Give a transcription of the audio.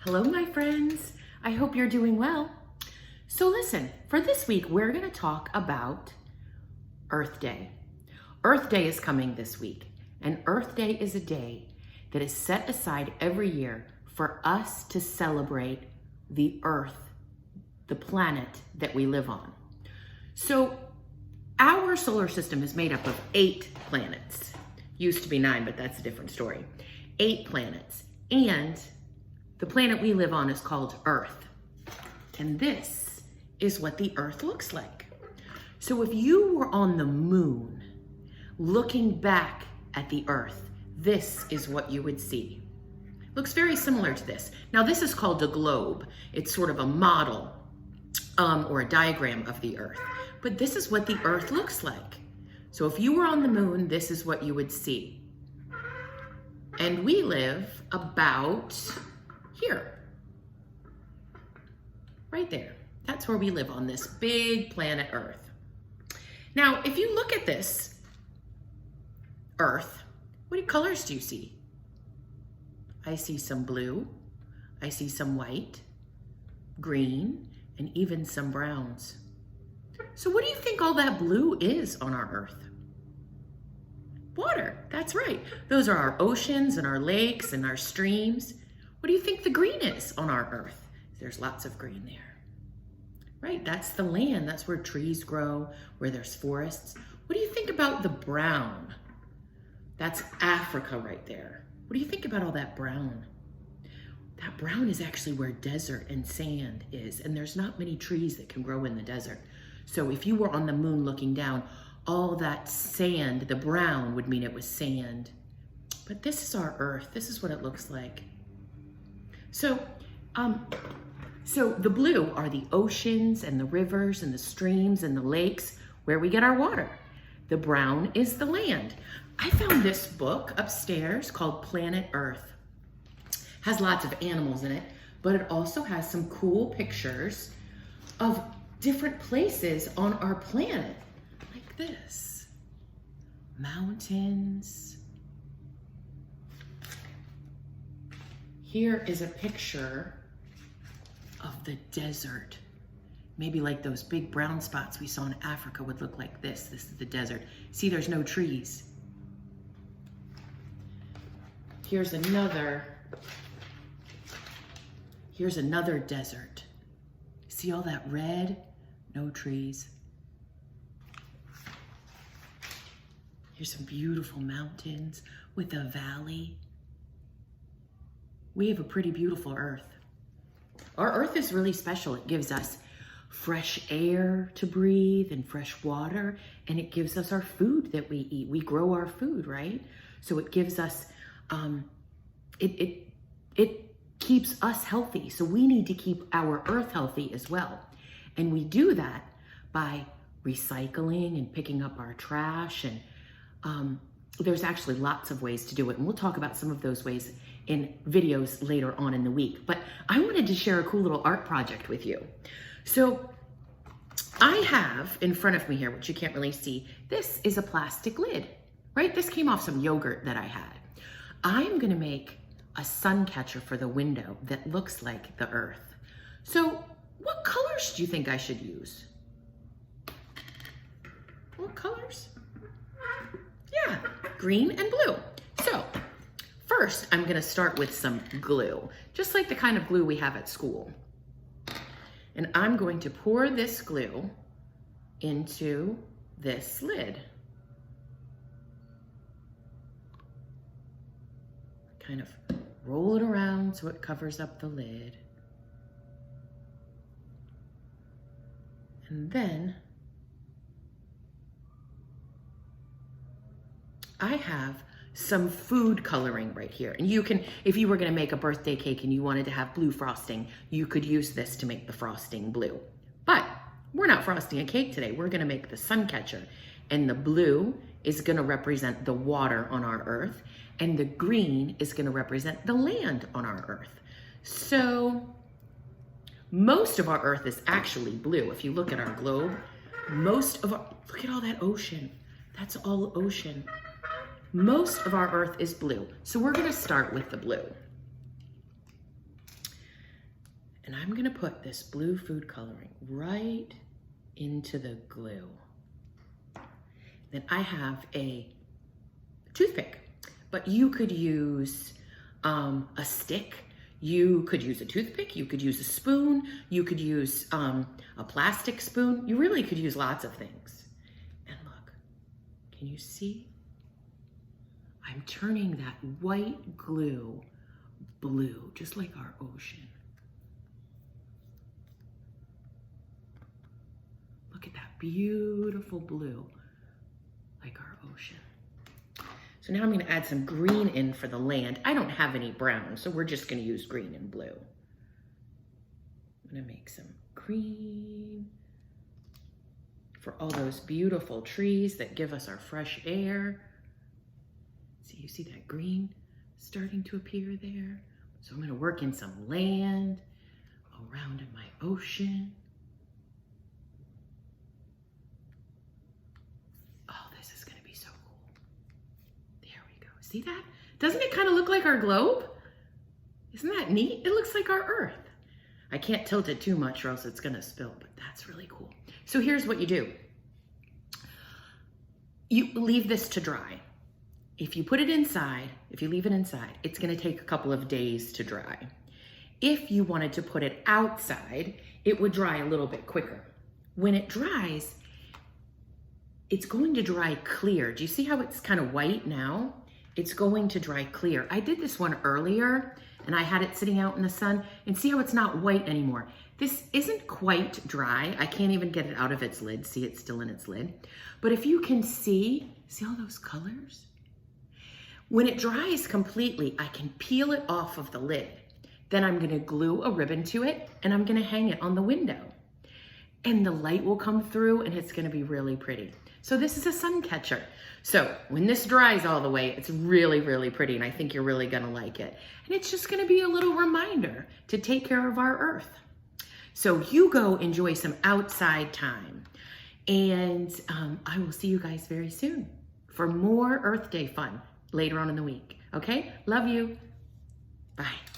Hello, my friends. I hope you're doing well. So listen, for this week, we're going to talk about Earth Day. Earth Day is coming this week, and Earth Day is a day that is set aside every year for us to celebrate the Earth, the planet that we live on. So our solar system is made up of 8 planets. Used to be 9, but that's a different story. 8 planets. And the planet we live on is called Earth. And this is what the Earth looks like. So if you were on the moon, looking back at the Earth, this is what you would see. Looks very similar to this. Now this is called a globe. It's sort of a model or a diagram of the Earth. But this is what the Earth looks like. So if you were on the moon, this is what you would see. And we live about here, right there. That's where we live on this big planet Earth. Now, if you look at this Earth, what colors do you see? I see some blue, I see some white, green, and even some browns. So what do you think all that blue is on our Earth? Water, that's right. Those are our oceans and our lakes and our streams. What do you think the green is on our Earth? There's lots of green there. Right, that's the land. That's where trees grow, where there's forests. What do you think about the brown? That's Africa right there. What do you think about all that brown? That brown is actually where desert and sand is, and there's not many trees that can grow in the desert. So if you were on the moon looking down, all that sand, the brown would mean it was sand. But this is our Earth. This is what it looks like. So the blue are the oceans and the rivers and the streams and the lakes where we get our water. The brown is the land. I found this book upstairs called Planet Earth. Has lots of animals in it, but it also has some cool pictures of different places on our planet, like this. Mountains. Here is a picture of the desert. Maybe like those big brown spots we saw in Africa would look like this. This is the desert. See, there's no trees. Here's another desert. See all that red? No trees. Here's some beautiful mountains with a valley. We have a pretty beautiful Earth. Our Earth is really special. It gives us fresh air to breathe and fresh water, and it gives us our food that we eat. We grow our food, right? So it gives us, it keeps us healthy. So we need to keep our Earth healthy as well. And we do that by recycling and picking up our trash. And there's actually lots of ways to do it. And we'll talk about some of those ways in videos later on in the week. But I wanted to share a cool little art project with you. So I have in front of me here, which you can't really see, this is a plastic lid, right? This came off some yogurt that I had. I'm gonna make a sun catcher for the window that looks like the Earth. So what colors do you think I should use? What colors? Yeah, green and blue. So first, I'm gonna start with some glue, just like the kind of glue we have at school. And I'm going to pour this glue into this lid. Kind of roll it around so it covers up the lid. And then I have some food coloring right here. And you can, if you were gonna make a birthday cake and you wanted to have blue frosting, you could use this to make the frosting blue. But we're not frosting a cake today. We're gonna make the sun catcher. And the blue is gonna represent the water on our Earth, and the green is gonna represent the land on our Earth. So most of our Earth is actually blue. If you look at our globe, look at all that ocean. That's all ocean. Most of our Earth is blue. So we're gonna start with the blue. And I'm gonna put this blue food coloring right into the glue. Then I have a toothpick, but you could use a stick. You could use a toothpick, you could use a spoon, you could use a plastic spoon. You really could use lots of things. And look, can you see? I'm turning that white glue blue, just like our ocean. Look at that beautiful blue, like our ocean. So now I'm gonna add some green in for the land. I don't have any brown, so we're just gonna use green and blue. I'm gonna make some green for all those beautiful trees that give us our fresh air. See, you see that green starting to appear there? So I'm gonna work in some land around in my ocean. See that? Doesn't it kind of look like our globe? Isn't that neat? It looks like our Earth. I can't tilt it too much or else it's gonna spill, but that's really cool. So here's what you do. You leave this to dry. If you put it inside, if you leave it inside, it's gonna take a couple of days to dry. If you wanted to put it outside, it would dry a little bit quicker. When it dries, it's going to dry clear. Do you see how it's kind of white now? It's going to dry clear. I did this one earlier and I had it sitting out in the sun, and see how it's not white anymore. This isn't quite dry. I can't even get it out of its lid. See, it's still in its lid. But if you can see all those colors? When it dries completely, I can peel it off of the lid. Then I'm gonna glue a ribbon to it and I'm gonna hang it on the window. And the light will come through and it's gonna be really pretty. So this is a sun catcher. So when this dries all the way, it's really, really pretty, and I think you're really gonna like it. And it's just gonna be a little reminder to take care of our Earth. So you go enjoy some outside time, and I will see you guys very soon for more Earth Day fun later on in the week. Okay, love you, bye.